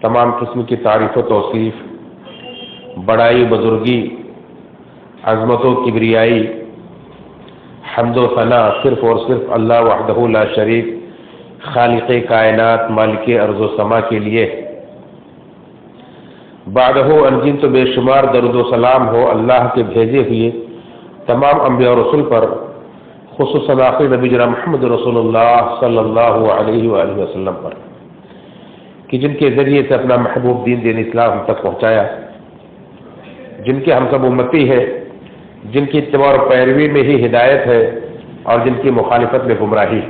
تمام قسم کی تعریف و توصیف، بڑائی، بزرگی، عظمت و کبریائی، حمد و ثنا صرف اور صرف اللہ وحدہ لا شریک خالق کائنات مالک ارض و سما کے لیے۔ بعدہ انجن تو بے شمار درود و سلام ہو اللہ کے بھیجے ہوئے تمام انبیاء و رسول پر، خصوصاً آخری نبی جناب محمد رسول اللہ صلی اللہ علیہ وآلہ وسلم پر، کہ جن کے ذریعے سے اپنا محبوب دین اسلام ہم تک پہنچایا، جن کے ہم سب امتی ہے، جن کی اتباع اور پیروی میں ہی ہدایت ہے اور جن کی مخالفت میں گمراہی۔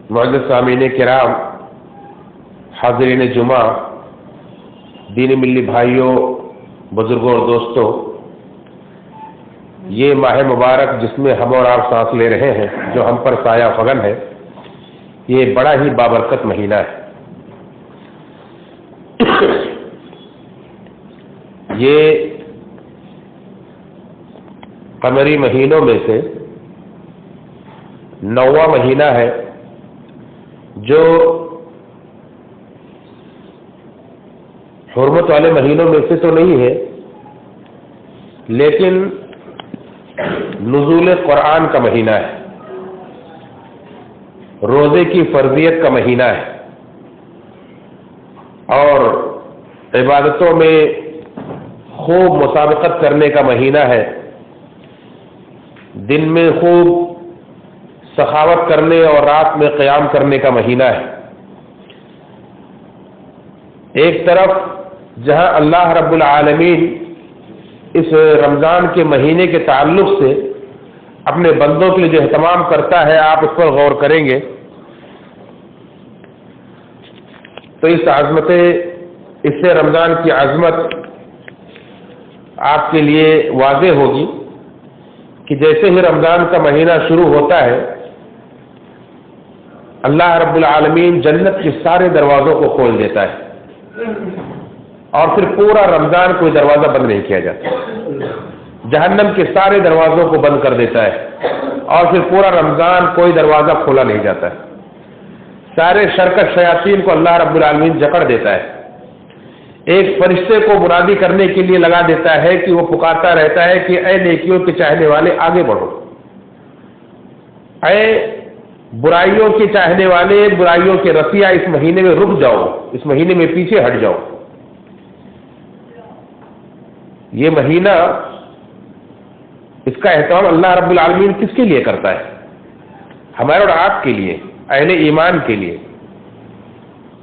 معزز سامعین کرام، حاضرین جمعہ، دینی ملی بھائیوں، بزرگوں اور دوستوں، یہ ماہ مبارک جس میں ہم اور آپ سانس لے رہے ہیں، جو ہم پر سایہ فگن ہے، یہ بڑا ہی بابرکت مہینہ ہے۔ یہ قمری مہینوں میں سے 9واں مہینہ ہے، جو حرمت والے مہینوں میں سے تو نہیں ہے، لیکن نزول قرآن کا مہینہ ہے، روزے کی فرضیت کا مہینہ ہے، اور عبادتوں میں خوب مسابقت کرنے کا مہینہ ہے، دن میں خوب سخاوت کرنے اور رات میں قیام کرنے کا مہینہ ہے۔ ایک طرف جہاں اللہ رب العالمین اس رمضان کے مہینے کے تعلق سے اپنے بندوں کے لیے جو اہتمام کرتا ہے، آپ اس پر غور کریں گے تو اس سے رمضان کی عظمت آپ کے لیے واضح ہوگی کہ جیسے ہی رمضان کا مہینہ شروع ہوتا ہے، اللہ رب العالمین جنت کے سارے دروازوں کو کھول دیتا ہے اور پھر پورا رمضان کوئی دروازہ بند نہیں کیا جاتا، جہنم کے سارے دروازوں کو بند کر دیتا ہے اور پھر پورا رمضان کوئی دروازہ کھولا نہیں جاتا ہے، سارے شرکت شیاطین کو اللہ رب العالمین جکڑ دیتا ہے، ایک فرشتے کو منادی کرنے کے لیے لگا دیتا ہے کہ وہ پکارتا رہتا ہے کہ اے نیکیوں کے چاہنے والے آگے بڑھو، اے برائیوں کے چاہنے والے، برائیوں کے رسیا اس مہینے میں رک جاؤ، اس مہینے میں پیچھے ہٹ جاؤ۔ یہ مہینہ، اس کا اہتمام اللہ رب العالمین کس کے لیے کرتا ہے؟ ہمارے اور آپ کے لیے، اہل ایمان کے لیے،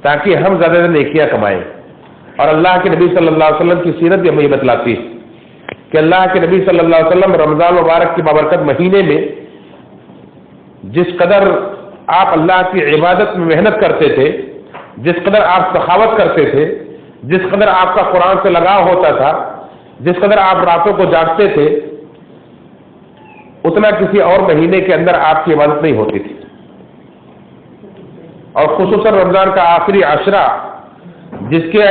تاکہ ہم زیادہ سے نیکیاں کمائیں۔ اور اللہ کے نبی صلی اللہ علیہ وسلم کی سیرت بھی ہمیں بتلاتی ہے کہ اللہ کے نبی صلی اللہ علیہ وسلم رمضان مبارک کے بابرکت مہینے میں جس قدر آپ اللہ کی عبادت میں محنت کرتے تھے، جس قدر آپ سخاوت کرتے تھے، جس قدر آپ کا قرآن سے لگاؤ ہوتا تھا، جس قدر آپ راتوں کو جاگتے تھے، اتنا کسی اور مہینے کے اندر آپ کی عبادت نہیں ہوتی تھی۔ اور خصوصاً رمضان کا آخری عشرہ، جس کے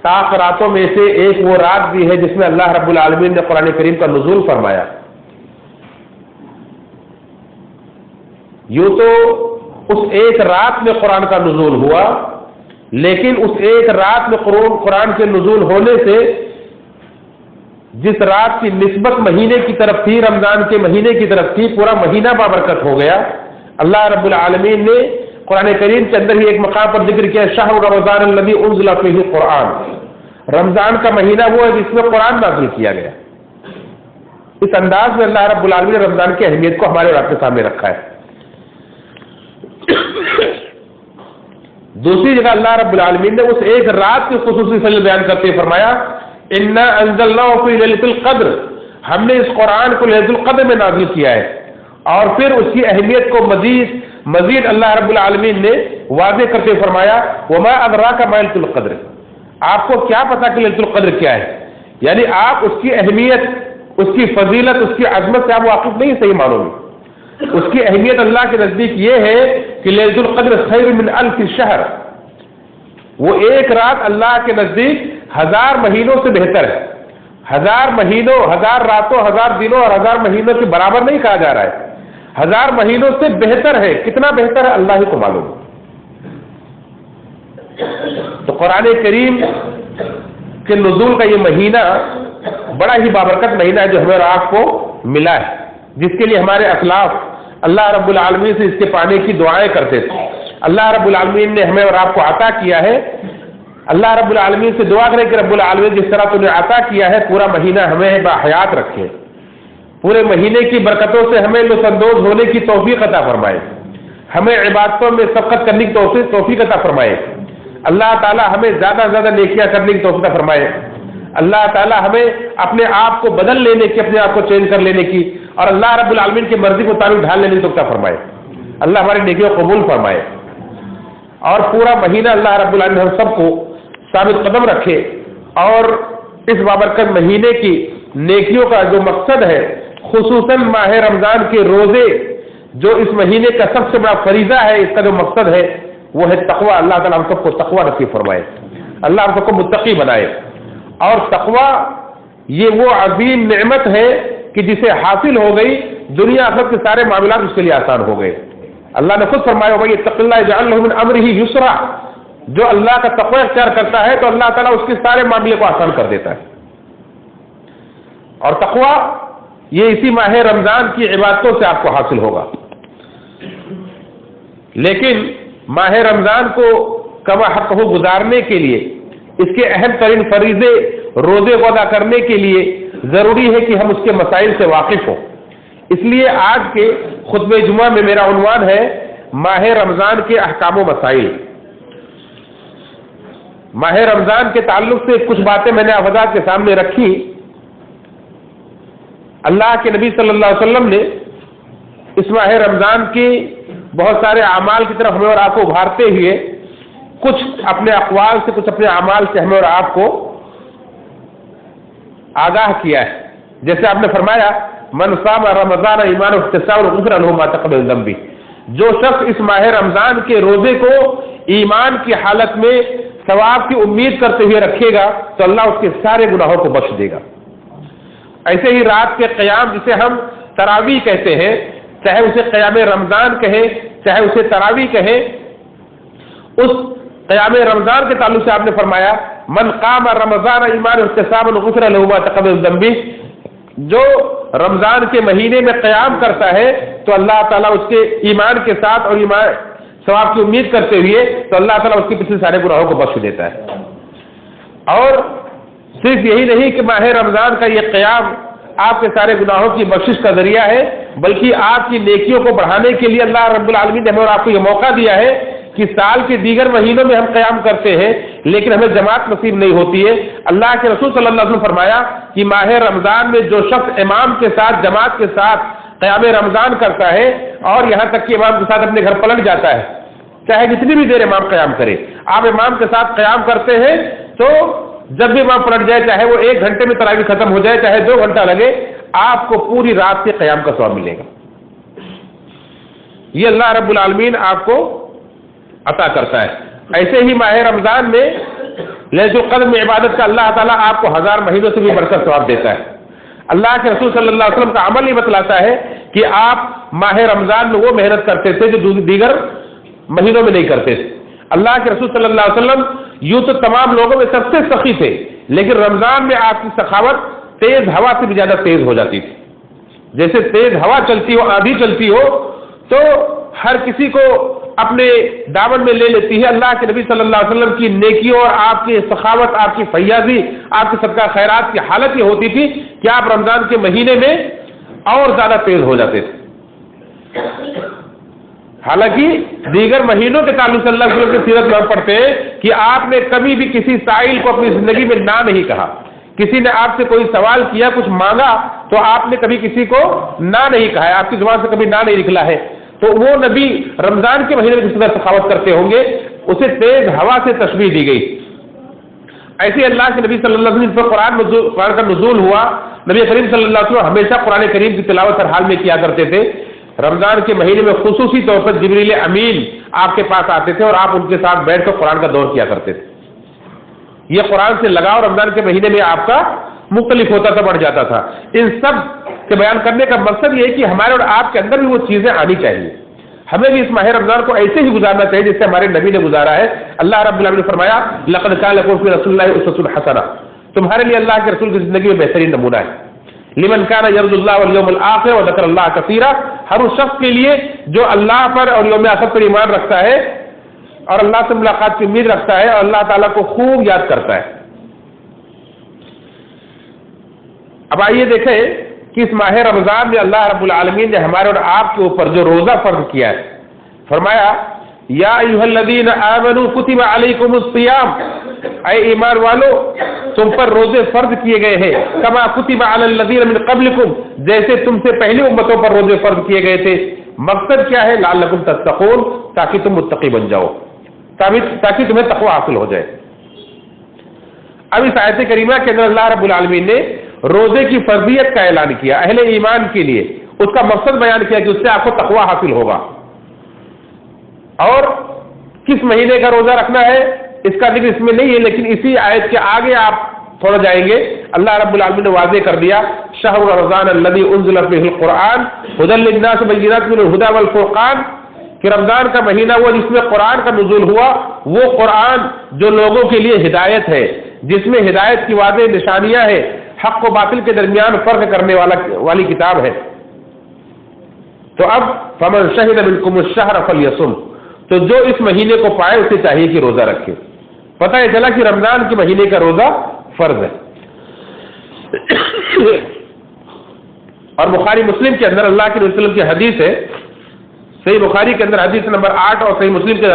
طاق راتوں میں سے ایک وہ رات بھی ہے جس میں اللہ رب العالمین نے قرآن کریم کا نزول فرمایا۔ یوں تو اس ایک رات میں قرآن کا نزول ہوا، لیکن اس ایک رات میں قرآن کے نزول ہونے سے جس رات کی نسبت مہینے کی طرف تھی، رمضان کے مہینے کی طرف تھی، پورا مہینہ بابرکت ہو گیا۔ اللہ رب العالمین نے قرآن کریم کے اندر ہی ایک مقام پر ذکر کیا، شہر رمضان الذی انزل فیہ القرآن، رمضان کا مہینہ وہ ہے جس میں قرآن نازل کیا گیا۔ اس انداز میں اللہ رب العالمین نے رمضان کی اہمیت کو ہمارے اور آپ کے سامنے رکھا ہے۔ دوسری جگہ اللہ رب العالمین نے اس ایک رات کی خصوصی فضل بیان کرتے فرمایا، انا انزلناہ فی لیلۃ القدر، ہم نے اس قرآن کو لیلۃ القدر میں نازل کیا ہے۔ اور پھر اس کی اہمیت کو مزید اللہ رب العالمین نے واضح کرتے فرمایا، وما ادراک ما لیلۃ القدر، آپ کو کیا پتا کہ لیلۃ القدر کیا ہے؟ یعنی آپ اس کی اہمیت، اس کی فضیلت، اس کی عظمت سے آپ واقف نہیں، صحیح معنوں میں اس کی اہمیت اللہ کے نزدیک یہ ہے کہ لیلۃ القدر خیر من الف شہر، وہ ایک رات اللہ کے نزدیک 1000 مہینوں سے بہتر ہے۔ 1000 مہینوں، 1000 راتوں، 1000 دنوں اور 1000 مہینوں کے برابر نہیں کہا جا رہا ہے، 1000 مہینوں سے بہتر ہے۔ کتنا بہتر ہے اللہ ہی کو معلوم۔ تو قرآن کریم کے نزول کا یہ مہینہ بڑا ہی بابرکت مہینہ ہے جو ہمیں اور آپ کو ملا ہے، جس کے لیے ہمارے اسلاف اللہ رب العالمین سے اس کے پانے کی دعائیں کرتے تھے۔ اللہ رب العالمین نے ہمیں اور آپ کو عطا کیا ہے۔ اللہ رب العالمین سے دعا کریں کہ رب العالمین جس طرح تم نے عطا کیا ہے پورا مہینہ ہمیں باحیات رکھے، پورے مہینے کی برکتوں سے ہمیں لطف اندوز ہونے کی توفیق عطا فرمائے، ہمیں عبادتوں میں سبقت کرنے کی توفیق عطا فرمائے، اللہ تعالی ہمیں زیادہ سے زیادہ نیکیاں کرنے کی توفیق عطا فرمائے، اللہ تعالی ہمیں اپنے آپ کو بدل لینے کی، اپنے آپ کو چینج کر لینے کی اور اللہ رب العالمین کی مرضی کو تعلق ڈھال لینے کی توفیق عطا فرمائے، اللہ ہماری نیکیوں کو قبول فرمائے اور پورا مہینہ اللہ رب العالمین ہم سب کو ثابت قدم رکھے اور اس بابرکت مہینے کی نیکیوں کا جو مقصد ہے، خصوصاً ماہ رمضان کے روزے جو اس مہینے کا سب سے بڑا فریضہ ہے، اس کا جو مقصد ہے وہ ہے تقوی۔ اللہ تعالیٰ ہم سب کو تقوی نصیب فرمائے، اللہ ہم سب کو متقی بنائے۔ اور تقوی یہ وہ عظیم نعمت ہے کہ جسے حاصل ہو گئی دنیا آخرت کے سارے معاملات اس کے لیے آسان ہو گئے۔ اللہ نے خود فرمایا ہوگا اتق اللہ یجعل لہ من امرہ یسرا، جو اللہ کا تقوی اختیار کرتا ہے تو اللہ تعالیٰ اس کے سارے معاملے کو آسان کر دیتا ہے۔ اور تقوی یہ اسی ماہ رمضان کی عبادتوں سے آپ کو حاصل ہوگا، لیکن ماہ رمضان کو کما حق ہو گزارنے کے لیے، اس کے اہم ترین فریضے روزے کو ادا کرنے کے لیے ضروری ہے کہ ہم اس کے مسائل سے واقف ہوں۔ اس لیے آج کے خطبہ جمعہ میں میرا عنوان ہے ماہ رمضان کے احکام و مسائل۔ ماہ رمضان کے تعلق سے کچھ باتیں میں نے آپ حضرات کے سامنے رکھی۔ اللہ کے نبی صلی اللہ علیہ وسلم نے اس ماہ رمضان کی بہت سارے اعمال کی طرف ہمیں اور آپ کو ابھارتے ہوئے کچھ اپنے اقوال سے، کچھ اپنے اعمال سے ہمیں اور آپ کو آگاہ کیا ہے۔ جیسے آپ نے فرمایا من صام رمضان ایمانا واحتسابا غفر له ما تقدم من ذنبه، جو شخص اس ماہ رمضان کے روزے کو ایمان کی حالت میں ثواب کی امید کرتے ہوئے رکھے گا تو اللہ اس کے سارے گناہوں کو بخش دے گا۔ ایسے ہی رات کے قیام جسے ہم تراویح کہتے ہیں، چاہے اسے قیام رمضان کہیں چاہے اسے تراویح کہیں، اس قیام رمضان کے تعلق سے آپ نے فرمایا من قام رمضان ایمانا واحتسابا غفر له ما تقدم من ذنبه، جو رمضان کے مہینے میں قیام کرتا ہے تو اللہ تعالیٰ اس کے ایمان کے ساتھ اور ایمان ثواب کی امید کرتے ہوئے تو اللہ تعالیٰ اس کے پچھلے سارے گناہوں کو بخش دیتا ہے۔ اور صرف یہی نہیں کہ ماہ رمضان کا یہ قیام آپ کے سارے گناہوں کی بخشش کا ذریعہ ہے، بلکہ آپ کی نیکیوں کو بڑھانے کے لیے اللہ رب العالمین نے ہمیں اور آپ کو یہ موقع دیا ہے کہ سال کے دیگر مہینوں میں ہم قیام کرتے ہیں لیکن ہمیں جماعت نصیب نہیں ہوتی ہے۔ اللہ کے رسول صلی اللہ علیہ وسلم نے فرمایا کہ ماہ رمضان میں جو شخص امام کے ساتھ جماعت کے ساتھ قیام رمضان کرتا ہے اور یہاں تک کہ امام کے ساتھ اپنے گھر پلٹ جاتا ہے، چاہے جتنی بھی دیر امام قیام کرے، آپ امام کے ساتھ قیام کرتے ہیں تو جب بھی امام پلٹ جائے، چاہے وہ 1 گھنٹے میں تراویح ختم ہو جائے چاہے 2 گھنٹہ لگے، آپ کو پوری رات کے قیام کا ثواب ملے گا۔ یہ اللہ رب العالمین آپ کو عطا کرتا ہے۔ ایسے ہی ماہ رمضان میں لیلۃ القدر میں عبادت کا اللہ تعالیٰ آپ کو 1000 مہینوں سے بھی بڑھ کر ثواب دیتا ہے۔ اللہ کے رسول صلی اللہ علیہ وسلم کا عمل یہ بتلاتا ہے کہ آپ ماہ رمضان میں وہ محنت کرتے تھے جو دیگر مہینوں میں نہیں کرتے تھے۔ اللہ کے رسول صلی اللہ علیہ وسلم یوں تو تمام لوگوں میں سب سے سخی تھے، لیکن رمضان میں آپ کی سخاوت تیز ہوا سے بھی زیادہ تیز ہو جاتی تھی۔ جیسے تیز ہوا چلتی ہو، آندھی چلتی ہو تو ہر کسی کو اپنے دامن میں لے لیتی ہے۔ اللہ کے نبی صلی اللہ علیہ وسلم کی نیکیوں اور آپ کی سخاوت، آپ کی فیاضی، آپ کے صدقہ خیرات کی حالت یہ ہوتی تھی کہ آپ رمضان کے مہینے میں اور زیادہ تیز ہو جاتے تھے۔ حالانکہ دیگر مہینوں کے تعلق سے اللہ علیہ وسلم کی سیرت میں ہم پڑھتے ہیں کہ آپ نے کبھی بھی کسی سائل کو اپنی زندگی میں نہ نہیں کہا۔ کسی نے آپ سے کوئی سوال کیا، کچھ مانگا تو آپ نے کبھی کسی کو نہ نہیں کہا ہے، آپ کی زبان سے کبھی نہ نہیں نکلا ہے۔ تو وہ نبی رمضان کے مہینے میں جس طرح سخاوت کرتے ہوں گے اسے تیز ہوا سے تشبیہ دی گئی۔ ایسے اللہ کے نبی صلی اللہ علیہ وسلم پر قرآن کا نزول ہوا، نبی کریم صلی اللہ علیہ وسلم ہمیشہ قرآن کریم کی تلاوت ہر حال میں کیا کرتے تھے۔ رمضان کے مہینے میں خصوصی طور پر جبریل امین آپ کے پاس آتے تھے اور آپ ان کے ساتھ بیٹھ کر قرآن کا دور کیا کرتے تھے۔ یہ قرآن سے لگاؤ رمضان کے مہینے میں آپ کا مختلف ہوتا تھا، بڑھ جاتا تھا۔ ان سب کے بیان کرنے کا مقصد یہ ہے کہ ہمارے اور آپ کے اندر بھی وہ چیزیں آنی چاہیے۔ ہمیں بھی اس ماہ رمضان کو ایسے ہی گزارنا چاہیے جس سے ہمارے نبی نے گزارا ہے. اللہ رب العالمین نے فرمایا لقد کان لکم فی رسول اللہ اسوۃ حسنہ، تمہارے لیے اللہ کے رسول کی زندگی میں بہترین نمونہ ہے. لمن کان یرجو اللہ والیوم الآخر وذکر اللہ کثیرا، ہر اس شخص کے لیے جو اللہ پر اور یوم آخرت پر ایمان رکھتا ہے اور اللہ سے ملاقات کی امید رکھتا ہے اور اللہ تعالیٰ کو خوب یاد کرتا ہے. اب آئیے دیکھیں کہ اس ماہ رمضان میں اللہ رب العالمین نے ہمارے اور آپ کے اوپر جو روزہ فرض کیا ہے، فرمایا یا ایھا الذین آمنوا کتب علیکم الصیام، اے ایمان والو تم پر روزے فرض کیے گئے ہیں، کما کتب علی الذین من قبلکم، جیسے تم سے پہلی امتوں پر روزے فرض کیے گئے تھے. مقصد کیا ہے؟ لعلکم تتقون، تاکہ تم متقی بن جاؤ، تاکہ تمہیں تقوی حاصل ہو جائے. اب اس آیت کریمہ کے اندر اللہ رب العالمین نے روزے کی فرضیت کا اعلان کیا اہل ایمان کے لیے، اس کا مقصد بیان کیا کہ اس سے آپ کو تقوی حاصل ہوگا. اور کس مہینے کا روزہ رکھنا ہے اس کا ذکر اس میں نہیں ہے، لیکن اسی آیت کے آگے آپ تھوڑا جائیں گے اللہ رب العالمین نے واضح کر دیا شہر رمضان الذی انزل فیہ القرآن ھدی للناس بینات من الھدی والفرقان، کہ رمضان کا مہینہ وہ جس میں قرآن کا نزول ہوا، وہ قرآن جو لوگوں کے لیے ہدایت ہے، جس میں ہدایت کی واضح نشانیاں ہیں، حق و باطل کے درمیان فرق کرنے والی کتاب ہے. تو اب فمن شہد منکم الشہر فلیصم، تو جو اس مہینے کو پائے اسے چاہیے کہ روزہ رکھے. پتہ یہ چلا کہ رمضان کے مہینے کا روزہ فرض ہے. اور بخاری مسلم کے اندر اللہ کے رسول کی حدیث ہے، صحیح بخاری کے اندر حدیث نمبر 8 اور صحیح مسلم کے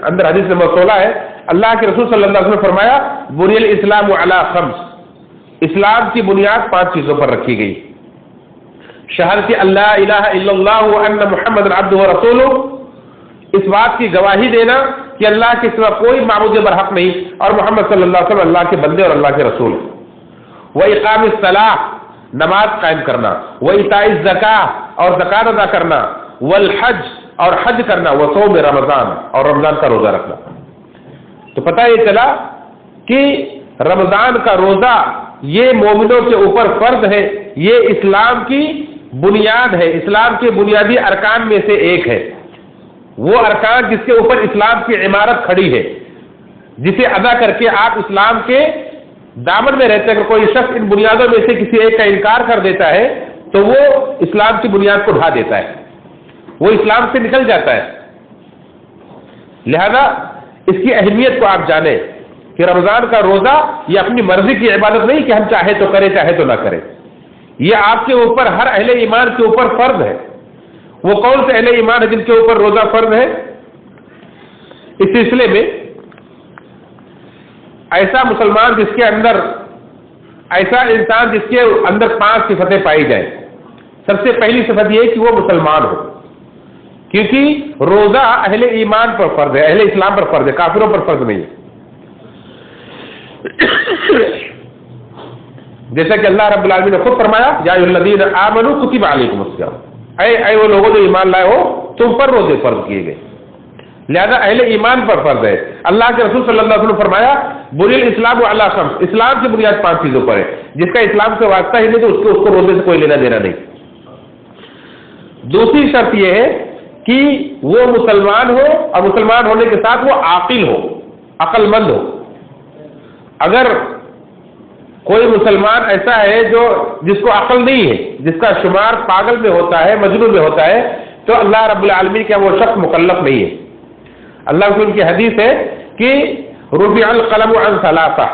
اندر حدیث نمبر 16 ہے. اللہ کے رسول صلی اللہ علیہ وسلم نے فرمایا بنی الاسلام علی خمس، اسلام کی بنیاد 5 چیزوں پر رکھی گئی. شہادت اللہ الہ الا اللہ وان محمد عبدہ ورسولہ، اس بات کی گواہی دینا کہ اللہ کے سوا کوئی معبود برحق نہیں اور محمد صلی اللہ علیہ وسلم اللہ کے بندے اور اللہ کے رسول. وإقام الصلاۃ، نماز قائم کرنا. وإیتاء الزکاۃ، اور زکات ادا کرنا. والحج، اور حج کرنا. وصوم رمضان، اور رمضان کا روزہ رکھنا. تو پتہ یہ چلا کہ رمضان کا روزہ یہ مومنوں کے اوپر فرض ہے، یہ اسلام کی بنیاد ہے، اسلام کے بنیادی ارکان میں سے ایک ہے. وہ ارکان جس کے اوپر اسلام کی عمارت کھڑی ہے، جسے ادا کر کے آپ اسلام کے دامن میں رہتے ہیں. اگر کوئی شخص ان بنیادوں میں سے کسی ایک کا انکار کر دیتا ہے تو وہ اسلام کی بنیاد کو ڈھا دیتا ہے، وہ اسلام سے نکل جاتا ہے. لہذا اس کی اہمیت کو آپ جانیں کہ رمضان کا روزہ یہ اپنی مرضی کی عبادت نہیں کہ ہم چاہے تو کریں چاہے تو نہ کریں، یہ آپ کے اوپر، ہر اہل ایمان کے اوپر فرض ہے. وہ کون سے اہل ایمان ہے جن کے اوپر روزہ فرض ہے؟ اس سلسلے میں ایسا مسلمان جس کے اندر، ایسا انسان جس کے اندر 5 صفتیں پائی جائیں. سب سے پہلی صفت یہ ہے کہ وہ مسلمان ہو، کیونکہ روزہ اہل ایمان پر فرض ہے، اہل اسلام پر فرض ہے، کافروں پر فرض نہیں ہے. جیسا کہ اللہ رب العالمین نے خود فرمایا یا ایھا الذین آمنوا کتب علیکم الصیام، اے وہ لوگوں جو ایمان لائے ہو تم پر روزے فرض کیے گئے. لہذا اہل ایمان پر فرض ہے. اللہ کے رسول صلی اللہ علیہ وسلم فرمایا بنی الاسلام علی خمس، اسلام کی بنیاد 5 چیزوں پر ہے. جس کا اسلام سے واسطہ ہی نہیں تو اس کو روزے سے کوئی لینا دینا نہیں. دوسری شرط یہ ہے کہ وہ مسلمان ہو، اور مسلمان ہونے کے ساتھ وہ عاقل ہو، عقل مند ہو. اگر کوئی مسلمان ایسا ہے جس کو عقل نہیں ہے، جس کا شمار پاگل میں ہوتا ہے، مجنون میں ہوتا ہے، تو اللہ رب العالمین کا وہ شخص مکلف نہیں ہے. اللہ رسول کی حدیث ہے کہ رفع القلم عن 3،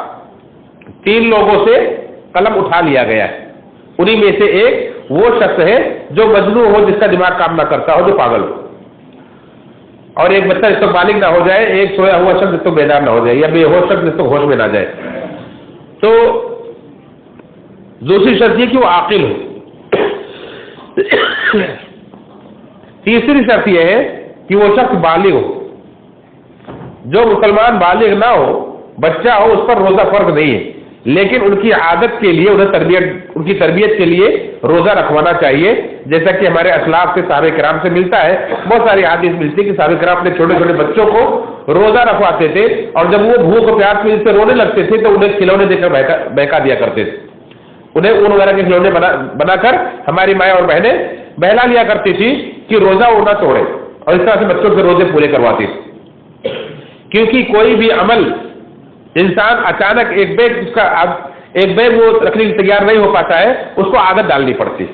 3 لوگوں سے قلم اٹھا لیا گیا ہے. انہی میں سے ایک وہ شخص ہے جو مجنون ہو، جس کا دماغ کام نہ کرتا ہو، جو پاگل ہو. اور ایک بچہ جس تک بالغ نہ ہو جائے، ایک سویا ہوا شخص جس تک بیدار نہ ہو جائے، یا بے ہوش شخص جس تک ہوش میں نہ جائے. تو دوسری شرط یہ کہ وہ عاقل ہو. تیسری شرط یہ ہے کہ وہ شخص بالغ ہو. جو مسلمان بالغ نہ ہو، بچہ ہو، اس پر روزہ فرض نہیں ہے، لیکن ان کی عادت کے لیے، ان کی تربیت کے لیے روزہ رکھوانا چاہیے. جیسا کہ ہمارے اسلاف سے، صحابہ کرام سے ملتا ہے، بہت ساری حدیث ملتی ہے کہ صحابہ کرام اپنے چھوٹے چھوٹے بچوں کو روزہ رکھواتے تھے، اور جب وہ بھوک و پیاس میں سے رونے لگتے تھے تو انہیں کھلونے دے کر بہکا دیا کرتے تھے. انہیں اون وغیرہ کے کھلونے بنا کر ہماری مائیں اور بہنیں بہلا لیا کرتی تھی کہ روزہ وہ نہ توڑے. اور اس طرح سے بچوں کے روزے پورے کرواتے تھے. کیونکہ کوئی بھی عمل انسان اچانک ایک بیگ وہ رکھنے کے تیار نہیں ہو پاتا ہے, اس کو عادت ڈالنی پڑتی.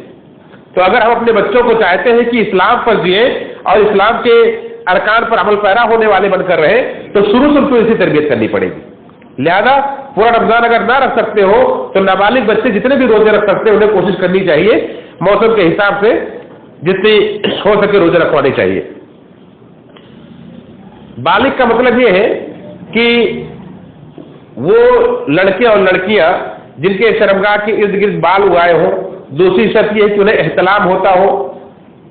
تو اگر ہم اپنے بچوں کو چاہتے ہیں کہ اسلام پر جئیں اور اسلام کے ارکان پر عمل پیرا ہونے والے بن کر رہے, تو شروع سے ان کو اسی تربیت کرنی پڑے گی. لہذا پورا رمضان اگر نہ رکھ سکتے ہو تو نابالغ بچے جتنے بھی روزے رکھ سکتے ہیں انہیں کوشش کرنی چاہیے موسم کے حساب سے جتنی ہو سکے روزے رکھوانے چاہیے. بالغ کا مطلب یہ ہے کہ وہ لڑکے اور لڑکیاں جن کے شرمگاہ کے ارد گرد بال اگائے ہوں. دوسری شرط یہ ہے کہ انہیں احتلام ہوتا ہو,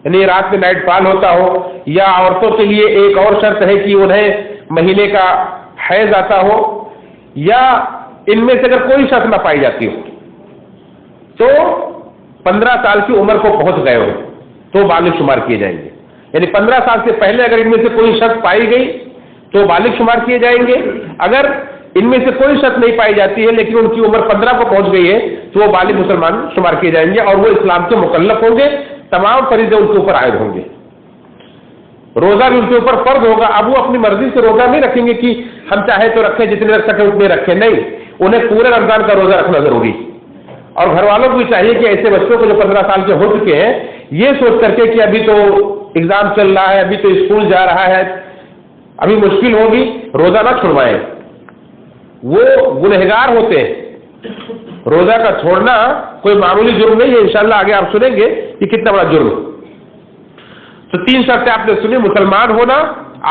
یعنی رات میں نائٹ فال ہوتا ہو. یا عورتوں کے لیے ایک اور شرط ہے کہ انہیں مہینے کا حیض آتا ہو, یا ان میں سے اگر کوئی شرط نہ پائی جاتی ہو تو 15 سال کی عمر کو پہنچ گئے ہو تو بالغ شمار کیے جائیں گے. یعنی 15 سال سے پہلے اگر ان میں سے کوئی شرط پائی گئی تو بالغ شمار کیے جائیں گے. اگر ان میں سے کوئی شرط نہیں پائی جاتی ہے لیکن ان کی عمر 15 کو پہنچ گئی ہے تو وہ بالغ مسلمان شمار کیے جائیں گے اور وہ اسلام کے مکلف ہوں گے. تمام فریضے ان کے اوپر عائد ہوں گے. روزہ بھی ان کے اوپر فرض ہوگا. اب وہ اپنی مرضی سے روزہ نہیں رکھیں گے کہ ہم چاہے تو رکھیں, جتنے رکھ سکیں اتنے رکھیں. نہیں, انہیں پورے رمضان کا روزہ رکھنا ضروری. اور گھر والوں کو بھی چاہیے کہ ایسے بچوں کو جو 15 سال کے ہو چکے ہیں یہ سوچ کر کے کہ ابھی تو ایگزام چل رہا ہے, ابھی تو اسکول جا رہا ہے, ابھی مشکل ہوگی, روزہ نہ چھوڑوائیں. وہ گنہگار ہوتے ہیں. روزہ کا چھوڑنا کوئی معمولی جرم نہیں ہے. انشاءاللہ آگے آپ سنیں گے کہ کتنا بڑا جرم. تو 3 شرطیں آپ نے سنی, مسلمان ہونا,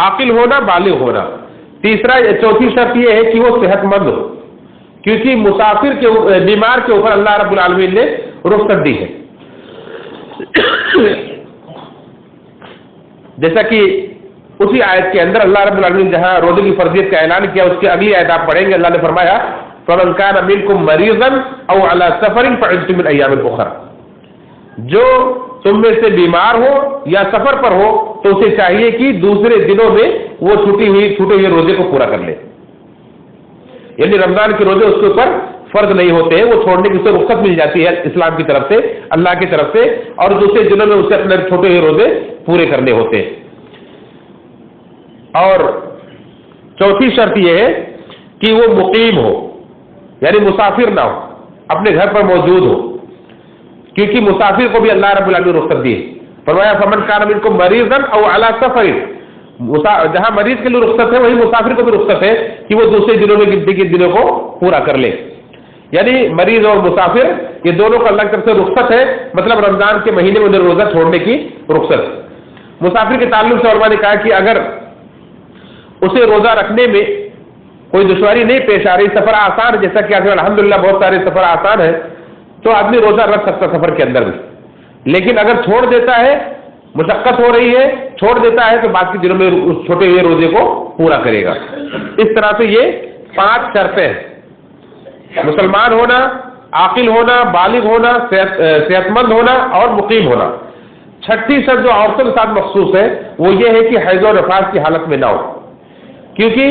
عاقل ہونا, بالغ ہونا. چوتھی شرط یہ ہے کہ وہ صحت مند ہو, کیونکہ مسافر کے بیمار کے اوپر اللہ رب العالمین نے رخصت دی ہے. جیسا کہ اسی آیت کے اندر اللہ رب العالمین جہاں روزے کی فرضیت کا اعلان کیا اس کی اگلی آیت آپ پڑھیں گے. اللہ نے فرمایا فَمَنْ كَانَ مِنْكُمْ مَرِيضًا أَوْ عَلَى سَفَرٍ فَعِدَّةٌ مِنْ أَيَّامٍ أُخَرَ, جو تم میں سے بیمار ہو یا سفر پر ہو تو اسے چاہیے کہ دوسرے دنوں میں وہ چھوٹے ہوئے روزے کو پورا کر لے. یعنی رمضان کے روزے اس کے اوپر فرض نہیں ہوتے ہیں, وہ چھوڑنے کی اسے رخصت مل جاتی ہے اسلام کی طرف سے, اللہ کی طرف سے, اور دوسرے دنوں میں اسے اپنے چھوٹے ہوئے روزے پورے کرنے ہوتے ہیں. اور چوتھی شرط یہ ہے کہ وہ مقیم ہو, یعنی مسافر نہ ہو, اپنے گھر پر موجود ہو, کیونکہ مسافر کو بھی اللہ رب العالمین رخصت دی. فرمایا فمن کان منکم مریضا او علی سفر, جہاں مریض کے لیے رخصت ہے وہی مسافر کو بھی رخصت ہے کہ وہ دوسرے دنوں میں گنتی کے دنوں کو پورا کر لے. یعنی مریض اور مسافر یہ دونوں کو اللہ کی طرف سے رخصت ہے, مطلب رمضان کے مہینے میں انہیں روزہ چھوڑنے کی رخصت. مسافر کے تعلق سے علماء نے کہا کہ اگر اسے روزہ رکھنے میں کوئی دشواری نہیں پیش آ رہی, سفر آسان ہے, جیسا کہ الحمدللہ بہت سارے سفر آسان ہے, تو آدمی روزہ رکھ سکتا سفر کے اندر بھی. لیکن اگر چھوڑ دیتا ہے, مشقت ہو رہی ہے, چھوڑ دیتا ہے, تو باقی دنوں میں اس چھوٹے ہوئے روزے کو پورا کرے گا. اس طرح سے یہ 5 شرطیں ہیں, مسلمان ہونا, عاقل ہونا, بالغ ہونا, صحت مند ہونا اور مقیم ہونا. چھٹی شرط جو عورتوں کے ساتھ مخصوص ہے وہ یہ ہے کہ حیض و نفاس کی حالت میں نہ ہو, کیونکہ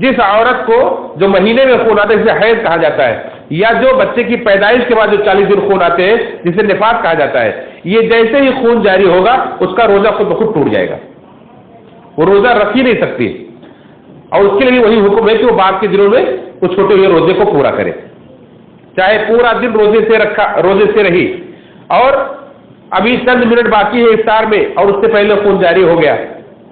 جس عورت کو جو مہینے میں خون آتا ہے جسے حیض کہا جاتا ہے, یا جو بچے کی پیدائش کے بعد جو 40 دن خون آتے ہیں جسے نفاس کہا جاتا ہے, یہ جیسے ہی خون جاری ہوگا اس کا روزہ خود بخود ٹوٹ جائے گا, وہ روزہ رکھ ہی نہیں سکتی. اور اس کے لیے وہی حکم ہے کہ وہ بعد کے دنوں میں وہ چھوٹے ہوئے روزے کو پورا کرے, چاہے پورا دن روزے سے رہی اور ابھی چند منٹ باقی ہے افطار میں اور اس سے پہلے خون جاری ہو گیا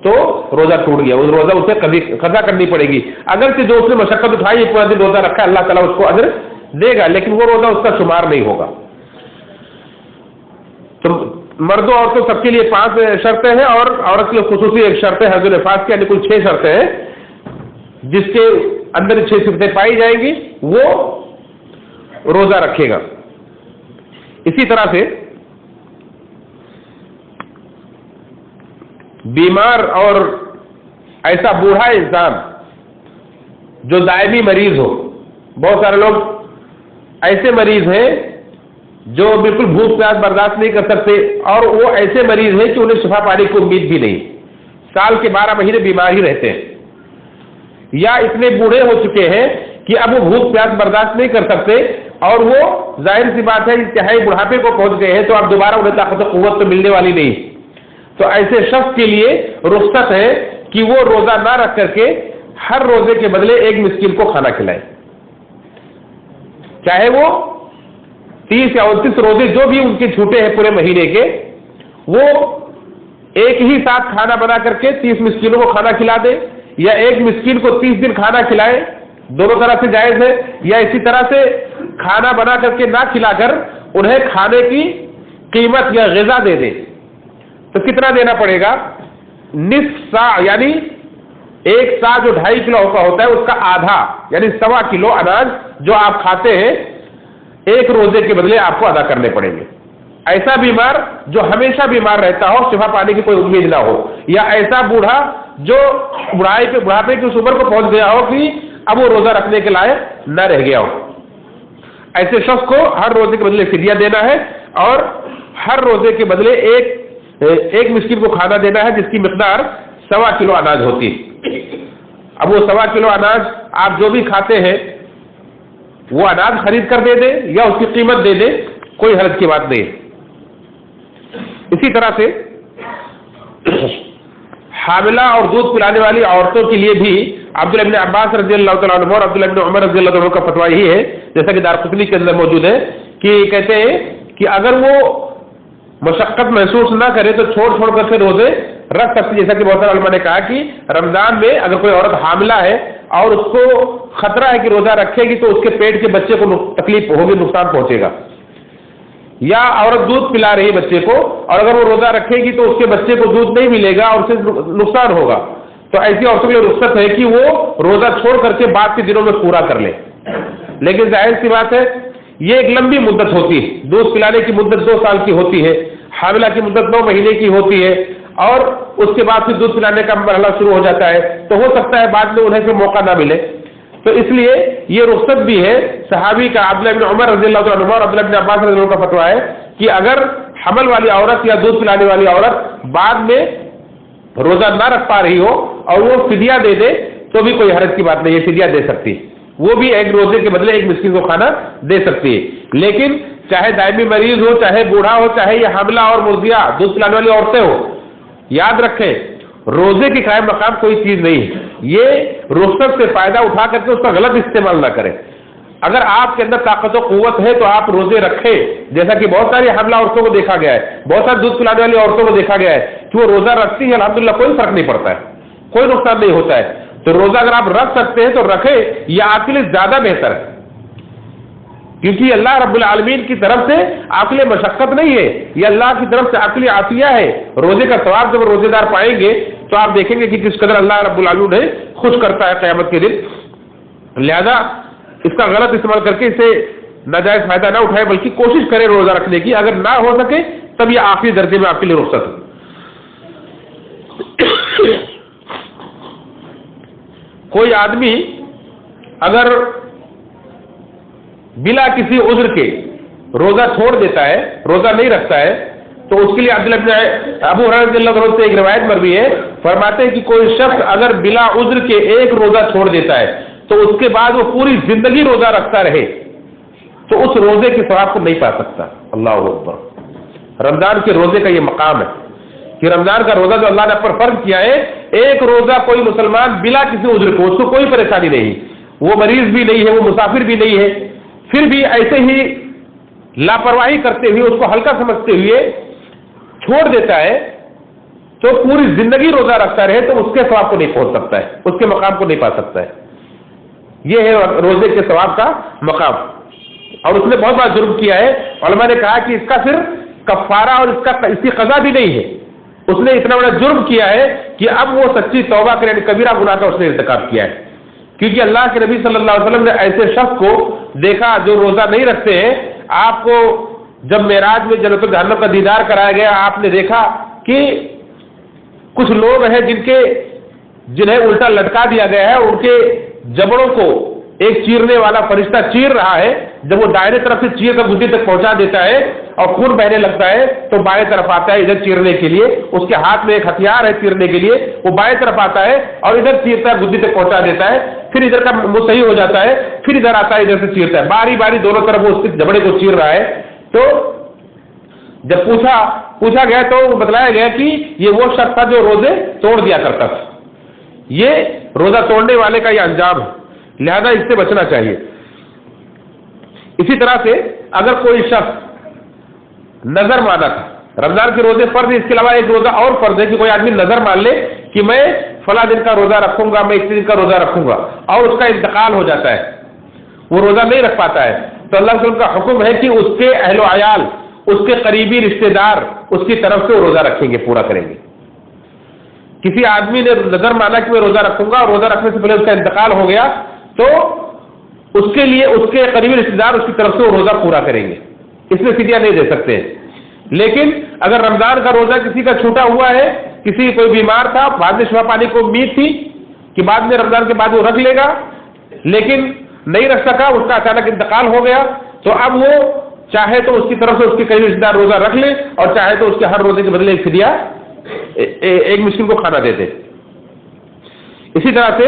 تو روزہ ٹوٹ گیا, وہ روزہ اسے قضا کرنی پڑے گی. اگرچہ جو اس نے مشقت اٹھائی پورا دن روزہ رکھا ہے, اللہ تعالیٰ اس کو اجر دے گا, لیکن وہ روزہ اس کا شمار نہیں ہوگا. تو مردوں عورتوں سب کے لیے 5 شرطیں ہیں, اور عورت کے لیے خصوصی ایک شرط ہے حیض و نفاس کی, یعنی کل 6 شرطیں ہیں جس کے اندر 6 صفتیں پائی جائیں گی, وہ روزہ رکھے گا. اسی طرح سے بیمار اور ایسا بوڑھا انسان جو دائمی مریض ہو, بہت سارے لوگ ایسے مریض ہیں جو بالکل بھوک پیاس برداشت نہیں کر سکتے, اور وہ ایسے مریض ہیں کہ انہیں شفا پانے کی امید بھی نہیں, سال کے 12 مہینے بیمار ہی رہتے ہیں, یا اتنے بوڑھے ہو چکے ہیں کہ اب وہ بھوک پیاس برداشت نہیں کر سکتے, اور وہ ظاہر سی بات ہے انتہائی بڑھاپے کو پہنچ گئے ہیں, تو اب دوبارہ انہیں طاقت و قوت تو ملنے والی نہیں. تو ایسے شخص کے لیے رخصت ہے کہ وہ روزہ نہ رکھ کر کے ہر روزے کے بدلے ایک مسکین کو کھانا کھلائے، چاہے وہ 30 یا 29 روزے جو بھی ان کے چھوٹے ہیں پورے مہینے کے، وہ ایک ہی ساتھ کھانا بنا کر کے 30 مسکینوں کو کھانا کھلا دے، یا ایک مسکین کو 30 دن کھانا کھلائے، دونوں طرح سے جائز ہے، یا اسی طرح سے کھانا بنا کر کے نہ کھلا کر انہیں کھانے کی قیمت یا غذا دے دے۔ تو کتنا دینا پڑے گا؟ نصف سا، یعنی ایک سا جو 2.5 کلو کا ہوتا ہے اس کا آدھا، یعنی 1.25 کلو اناج جو آپ کھاتے ہیں ایک روزے کے بدلے آپ کو ادا کرنے پڑیں گے۔ ایسا بیمار جو ہمیشہ بیمار رہتا ہو، شفا پانے کی کوئی امید نہ ہو، یا ایسا بوڑھا جو بڑھاپے کی اس عمر کو پہنچ گیا ہو کہ اب وہ روزہ رکھنے کے لائق نہ رہ گیا ہو، ایسے شخص کو ہر روزے کے بدلے فدیہ دینا ہے، اور ہر روزے کے بدلے ایک مسکین کو کھانا دینا ہے جس کی مقدار 1.25 کلو اناج ہوتی ہے۔ اب وہ 1.25 کلو اناج آپ جو بھی کھاتے ہیں وہ اناج خرید کر دے دیں یا اس کی قیمت دے دیں، کوئی حرج کی بات نہیں۔ اسی طرح سے حاملہ اور دودھ پلانے والی عورتوں کے لیے بھی عبداللہ ابن عباس رضی اللہ تعالیٰ عنہ اور عبداللہ ابن عمر رضی اللہ عنہ کا فتویٰ یہی ہے، جیسا کہ دارقطنی کے اندر موجود ہے، کہ کہتے ہیں کہ اگر وہ مشقت محسوس نہ کرے تو چھوڑ کر کے روزے رکھ سکتی، جیسا کہ بہت سارے علماء نے کہا کہ رمضان میں اگر کوئی عورت حاملہ ہے اور اس کو خطرہ ہے کہ روزہ رکھے گی تو اس کے پیٹ کے بچے کو تکلیف ہوگی، نقصان پہنچے گا، یا عورت دودھ پلا رہی بچے کو اور اگر وہ روزہ رکھے گی تو اس کے بچے کو دودھ نہیں ملے گا اور اسے نقصان ہوگا، تو ایسی عورتوں کی رخصت ہے کہ وہ روزہ چھوڑ کر کے بعد کے دنوں میں پورا کر لے۔ لیکن ظاہر سی بات ہے یہ ایک لمبی مدت ہوتی ہے، دودھ پلانے کی مدت 2 سال کی ہوتی ہے، حاملہ کی مدت 9 مہینے کی ہوتی ہے، اور اس کے بعد پھر دودھ پلانے کا مرحلہ شروع ہو جاتا ہے، تو ہو سکتا ہے بعد میں انہیں پھر موقع نہ ملے، تو اس لیے یہ رخصت بھی ہے۔ صحابی کا عبداللہ ابن عمر رضی اللہ عنہ اور عبداللہ ابن عباس رضی اللہ عنہ کا فتویٰ ہے کہ اگر حمل والی عورت یا دودھ پلانے والی عورت بعد میں روزہ نہ رکھ پا رہی ہو اور وہ فدیہ دے دے تو بھی کوئی حرج کی بات نہیں ہے، فدیہ دے سکتی، وہ بھی ایک روزے کے بدلے ایک مسکین کو کھانا دے سکتی ہے۔ لیکن چاہے دائمی مریض ہو، چاہے بوڑھا ہو، چاہے یہ حاملہ اور مرضیہ دودھ پلانے والی عورتیں ہو، یاد رکھیں روزے کی قائم مقام کوئی چیز نہیں ہے، یہ رخصت سے فائدہ اٹھا کر کے اس کا غلط استعمال نہ کریں۔ اگر آپ کے اندر طاقت و قوت ہے تو آپ روزے رکھیں، جیسا کہ بہت ساری حاملہ عورتوں کو دیکھا گیا ہے، بہت ساری دودھ پلانے والی عورتوں کو دیکھا گیا ہے کہ وہ روزہ رکھتی ہیں، الحمدللہ کوئی فرق نہیں پڑتا ہے، کوئی نقصان نہیں ہوتا ہے۔ تو روزہ اگر آپ رکھ سکتے ہیں تو رکھیں، یہ آپ کے لیے زیادہ بہتر ہے، کیونکہ اللہ رب العالمین کی طرف سے آپ کے لیے مشقت نہیں ہے، یہ اللہ کی طرف سے آپ کے لیے عطیہ ہے۔ روزے کا ثواب جب روزے دار پائیں گے تو آپ دیکھیں گے کہ کس قدر اللہ رب العالمین ہے خوش کرتا ہے قیامت کے دن۔ لہذا اس کا غلط استعمال کر کے اسے ناجائز فائدہ نہ اٹھائے، بلکہ کوشش کرے روزہ رکھنے کی، اگر نہ ہو سکے تب یہ آخری درجے میں آپ کے لیے رخصت ہے۔ کوئی آدمی اگر بلا کسی عذر کے روزہ چھوڑ دیتا ہے، روزہ نہیں رکھتا ہے، تو اس کے لیے عبداللہ بن ابو ہریرہ رضی اللہ عنہ سے ایک روایت مروی ہے، فرماتے ہیں کہ کوئی شخص اگر بلا عذر کے ایک روزہ چھوڑ دیتا ہے تو اس کے بعد وہ پوری زندگی روزہ رکھتا رہے تو اس روزے کے ثواب کو نہیں پا سکتا۔ اللہ اکبر، رمضان کے روزے کا یہ مقام ہے کہ رمضان کا روزہ جو اللہ نے پر فرض کیا ہے، ایک روزہ کوئی مسلمان بلا کسی عذر کو، اس کو کوئی پریشانی نہیں، وہ مریض بھی نہیں ہے، وہ مسافر بھی نہیں ہے، پھر بھی ایسے ہی لاپرواہی کرتے ہوئے، اس کو ہلکا سمجھتے ہوئے چھوڑ دیتا ہے تو پوری زندگی روزہ رکھتا رہے تو اس کے ثواب کو نہیں پہنچ سکتا ہے، اس کے مقام کو نہیں پا سکتا ہے۔ یہ ہے روزے کے ثواب کا مقام، اور اس نے بہت بڑا جرم کیا ہے۔ علماء نے کہا کہ اس کا صرف کفارہ اور اس کی قضا بھی نہیں ہے، اس نے اتنا بڑا جرم کیا ہے کہ اب وہ سچی توبہ کرے، کبیرہ گناہ کا اس نے ارتکاب کیا ہے، کیونکہ اللہ کے نبی صلی اللہ علیہ وسلم نے ایسے شخص کو دیکھا جو روزہ نہیں رکھتے ہیں۔ آپ کو جب معراج میں جنت و جہنم کا دیدار کرایا گیا، آپ نے دیکھا کہ کچھ لوگ ہیں جنہیں الٹا لٹکا دیا گیا ہے، ان کے جبڑوں کو ایک چیرنے والا فرشتہ چیر رہا ہے، جب وہ دائیں طرف سے چیر کر گدی تک پہنچا دیتا ہے اور خون بہنے لگتا ہے تو بائیں طرف آتا ہے ادھر چیرنے کے لیے، اس کے ہاتھ میں ایک ہتھیار ہے چیرنے کے لیے، وہ بائیں طرف آتا ہے اور ادھر چیرتا ہے، گدی تک پہنچا دیتا ہے، پھر ادھر کا وہ صحیح ہو جاتا ہے، پھر ادھر آتا ہے، ادھر سے چیرتا ہے، باری باری دونوں طرف وہ اس کے جبڑے کو چیر رہا ہے۔ تو جب پوچھا گیا تو بتلایا گیا کہ یہ وہ شخص تھا جو روزے توڑ دیا کرتا تھا. یہ روزہ توڑنے والے کا یہ انجام ہے, لہذا اس سے بچنا چاہیے. اسی طرح سے اگر کوئی شخص نظر مانا تھا, رمضان کے روزے فرض, اس کے علاوہ ایک روزہ اور فرض ہے کہ کوئی آدمی نظر مان لے کہ میں فلاں دن کا روزہ رکھوں گا, میں اتنے دن کا روزہ رکھوں گا, اور اس کا انتقال ہو جاتا ہے, وہ روزہ نہیں رکھ پاتا ہے, تو اللہ کے رسول کا حکم ہے کہ اس کے اہل و عیال, اس کے قریبی رشتہ دار اس کی طرف سے وہ روزہ رکھیں گے, پورا کریں گے. کسی آدمی نے نظر مانا کہ میں روزہ رکھوں گا, اور روزہ رکھنے سے پہلے اس کا انتقال ہو گیا, تو اس کے لیے اس کے قریبی رشتہ دار اس کی طرف سے وہ روزہ پورا کریں گے, اس میں فدیہ نہیں دے سکتے ہیں. لیکن اگر رمضان کا روزہ کسی کا چھوٹا ہوا ہے, کسی کوئی بیمار تھا, بعد میں شفا پانے کو امید تھی کہ بعد میں رمضان کے بعد وہ رکھ لے گا, لیکن نہیں رکھ سکا, اس کا اچانک انتقال ہو گیا, تو اب وہ چاہے تو اس کی طرف سے اس کے قریبی رشتہ دار روزہ رکھ لے, اور چاہے تو اس کے ہر روزے کے بدلے ایک فدیہ ایک مسکین کو کھانا دیتے. اسی طرح سے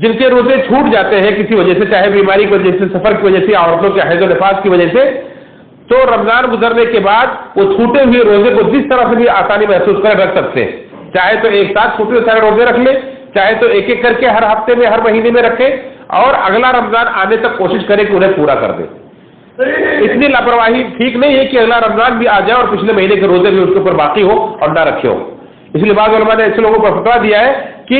جن کے روزے چھوٹ جاتے ہیں کسی وجہ سے, چاہے بیماری کی وجہ سے, سفر کی وجہ سے, عورتوں کے حیض و نفاس کی وجہ سے, تو رمضان گزرنے کے بعد وہ چھوٹے ہوئے روزے کو جس طرح سے بھی آسانی محسوس کر رکھ سکتے ہیں. چاہے تو ایک ساتھ چھوٹے سارے روزے رکھ لے, چاہے تو ایک ایک کر کے ہر ہفتے میں, ہر مہینے میں رکھے, اور اگلا رمضان آنے تک کوشش کرے کہ انہیں پورا کر دے. اتنی لاپرواہی ٹھیک نہیں ہے کہ اگلا رمضان بھی آ جائے اور پچھلے مہینے کے روزے بھی اس کے اوپر باقی ہو اور نہ رکھے ہو. اس لیے بعض علماء نے ایسے لوگوں کو فتویٰ دیا ہے کہ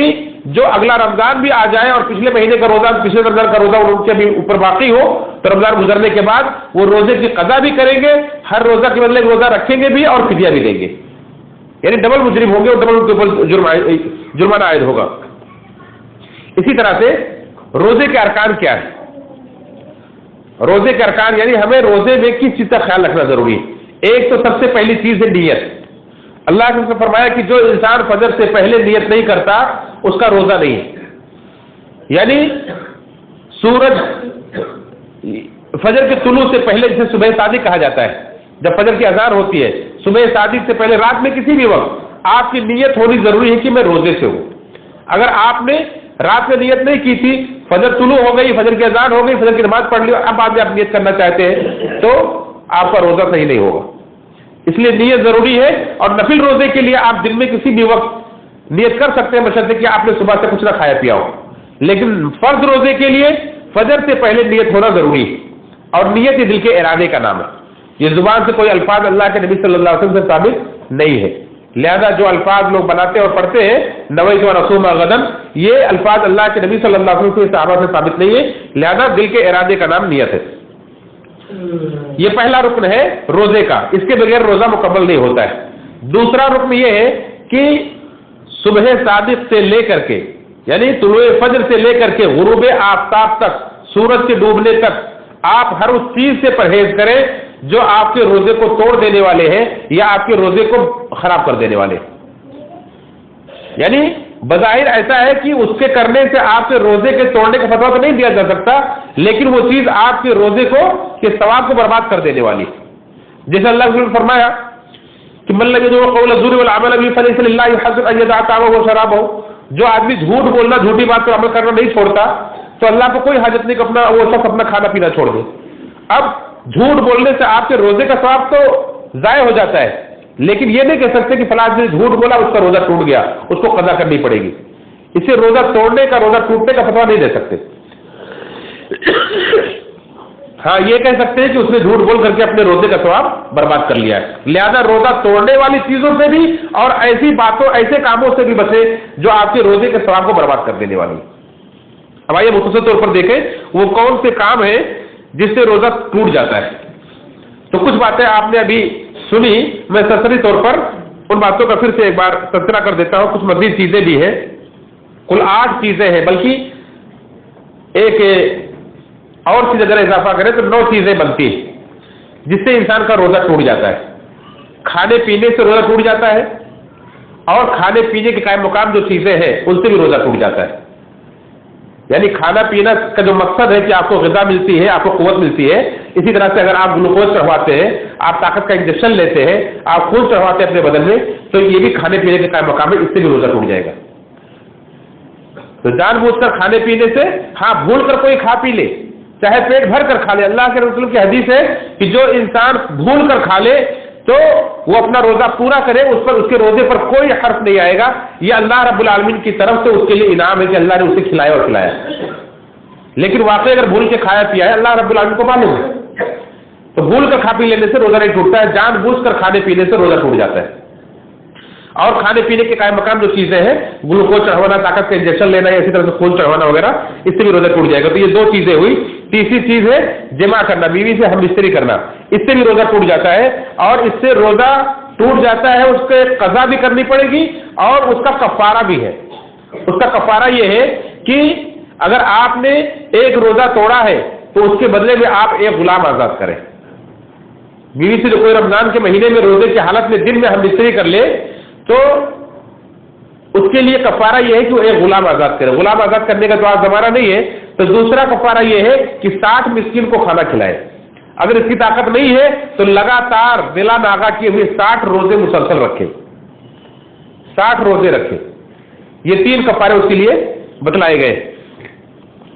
جو اگلا رمضان بھی آ جائے اور پچھلے مہینے کا روزہ, پچھلے رمضان کا روزہ ان کے بھی اوپر باقی ہو, تو رمضان گزرنے کے بعد وہ روزے کی قضا بھی کریں گے, ہر روزہ کے بدلے روزہ رکھیں گے بھی, اور فدیہ بھی دیں گے. یعنی ڈبل مجرم ہوں گے اور ڈبل ان کے اوپر جرمانہ عائد ہوگا. اسی طرح سے روزے کے ارکان کیا ہے؟ روزے کے ارکان یعنی ہمیں روزے میں کس چیز کا خیال رکھنا ضروری ہے. ایک تو سب سے پہلی چیز ہے نیت. اللہ نے فرمایا کہ جو انسان فجر سے پہلے نیت نہیں کرتا اس کا روزہ نہیں ہے. یعنی سورج فجر کے طلوع سے پہلے, جسے صبح صادق کہا جاتا ہے, جب فجر کی اذان ہوتی ہے صبح صادق سے پہلے, رات میں کسی بھی وقت آپ کی نیت ہونی ضروری ہے کہ میں روزے سے ہوں. اگر آپ نے رات میں نیت نہیں کی تھی, فجر طلوع ہو گئی, فجر کی اذان ہو گئی, فجر کی نماز پڑھ لی, اب بعد میں آپ نیت کرنا چاہتے ہیں تو آپ کا روزہ صحیح نہیں ہوگا. اس لیے نیت ضروری ہے. اور نفل روزے کے لیے آپ دن میں کسی بھی وقت نیت کر سکتے ہیں, بشرطے کہ آپ نے صبح سے کچھ نہ کھایا پیا ہو. لیکن فرض روزے کے لیے فجر سے پہلے نیت ہونا ضروری ہے, اور نیت یہ دل کے ارادے کا نام ہے. یہ زبان سے کوئی الفاظ اللہ کے نبی صلی اللہ علیہ وسلم سے ثابت نہیں ہے. لہذا جو الفاظ لوگ بناتے اور پڑھتے ہیں نویت و رسوم غدن, یہ الفاظ اللہ کے نبی صلی اللہ علیہ وسلم کے صحابہ سے ثابت نہیں ہے. لہذا دل کے ارادے کا نام نیت ہے. یہ پہلا رکن ہے روزے کا, اس کے بغیر روزہ مکمل نہیں ہوتا ہے. دوسرا رکن یہ ہے کہ صبح صادق سے لے کر کے, یعنی طلوع فجر سے لے کر کے غروب آفتاب تک, سورج کے ڈوبنے تک آپ ہر اس چیز سے پرہیز کریں جو آپ کے روزے کو توڑ دینے والے ہیں یا آپ کے روزے کو خراب کر دینے والے. یعنی بظاہر ایسا ہے کہ اس کے کرنے سے آپ کے روزے کے توڑنے کا فتویٰ تو نہیں دیا جا سکتا, لیکن وہ چیز آپ کے روزے کو کے ثواب کو برباد کر دینے والی. جیسے اللہ نے فرمایا کہ من لم يدع قول الزور والعمل به فليس لله حظ ان يدع طعامه وشرابه, جو آدمی جھوٹ بولنا, جھوٹی بات پر عمل کرنا نہیں چھوڑتا, تو اللہ کو کوئی حاجت نہیں کہ اپنا وہ شخص اپنا کھانا پینا چھوڑ دے. اب جھوٹ بولنے سے آپ کے روزے کا ثواب تو ضائع ہو جاتا ہے, لیکن یہ نہیں کہہ سکتے کہ فلاں نے جھوٹ بولا اس کا روزہ ٹوٹ گیا, اس کو قضا کرنی پڑے گی. اسے روزہ توڑنے کا, روزہ ٹوٹنے کا فتویٰ نہیں دے سکتے. ہاں یہ کہہ سکتے ہیں کہ اس نے جھوٹ بول کر کے اپنے روزے کا ثواب برباد کر لیا ہے. لہذا روزہ توڑنے والی چیزوں سے بھی اور ایسی باتوں, ایسے کاموں سے بھی بچے جو آپ کے روزے کے ثواب کو برباد کر دینے والی. اب آئیے مختصر طور پر دیکھیں وہ کون سے کام ہیں جس سے روزہ ٹوٹ جاتا ہے. تو کچھ باتیں آپ نے ابھی سنی, میں سرسری طور پر ان باتوں کا پھر سے ایک بار تذکرہ کر دیتا ہوں. کچھ مزید چیزیں بھی ہیں, کل 8 چیزیں ہیں, بلکہ ایک اور چیز اگر اضافہ کریں تو 9 چیزیں بنتی ہیں جس سے انسان کا روزہ ٹوٹ جاتا ہے. کھانے پینے سے روزہ ٹوٹ جاتا ہے, اور کھانے پینے کے قائم مقام جو چیزیں ہیں ان سے بھی روزہ ٹوٹ جاتا ہے. یعنی کھانا پینا کا جو مقصد ہے کہ آپ کو غذا ملتی ہے, آپ کو قوت ملتی ہے, اسی طرح سے اگر آپ گلوکوز چڑھواتے ہیں, آپ طاقت کا انجیکشن لیتے ہیں, آپ خون چڑھواتے ہیں اپنے بدن میں, تو یہ بھی کھانے پینے کے قائم مقام ہے, اس سے بھی روزہ ٹوٹ جائے گا. تو جان بوجھ کر کھانے پینے سے, ہاں بھول کر کوئی کھا پی لے, چاہے پیٹ بھر کر کھا لے, اللہ کے رسول کی حدیث ہے کہ جو انسان بھول کر کھا لے تو وہ اپنا روزہ پورا کرے، اس پر اس کے روزے پر کوئی حرف نہیں آئے گا. یہ اللہ رب العالمین کی طرف سے اس کے لیے انعام ہے کہ اللہ نے اسے کھلایا اور کھلایا. لیکن واقعی اگر بھول کے کھایا پیا ہے، اللہ رب العالمین کو معلوم ہے، تو بھول کر کھا پی لینے سے روزہ نہیں ٹوٹتا ہے، جان بوجھ کر کھانے پینے سے روزہ ٹوٹ جاتا ہے. اور کھانے پینے کے قائم مقام جو چیزیں ہیں، گلوکوز چڑھوانا، طاقت کا انجیکشن لینا، یا اسی طرح سے خون چڑھوانا وغیرہ، اس سے بھی روزہ ٹوٹ جائے گا. تو یہ 2 چیزیں ہوئی. تیسری چیز ہے جمع کرنا، بیوی سے ہم بستری کرنا، اس سے بھی روزہ ٹوٹ جاتا ہے. اور اس سے روزہ ٹوٹ جاتا ہے، اس کے قضا بھی کرنی پڑے گی اور اس کا کفارہ بھی ہے. اس کا کفارہ یہ ہے کہ اگر آپ نے ایک روزہ توڑا ہے تو اس کے بدلے میں آپ ایک غلام آزاد کریں. بیوی سے جو کوئی رمضان کے مہینے میں روزے کی حالت میں دن میں ہم بستری کر لے تو اس کے لیے کفارہ یہ ہے کہ وہ ایک غلام آزاد کرے. غلام آزاد کرنے کا تو آج زمانہ نہیں ہے، تو دوسرا کفارہ یہ ہے کہ 60 مسکین کو کھانا کھلائے. اگر اس کی طاقت نہیں ہے تو لگاتار بلا ناغا کیے ہوئے 60 روزے مسلسل رکھے، 60 روزے رکھے. یہ 3 کفارے اس کے لیے بتلائے گئے.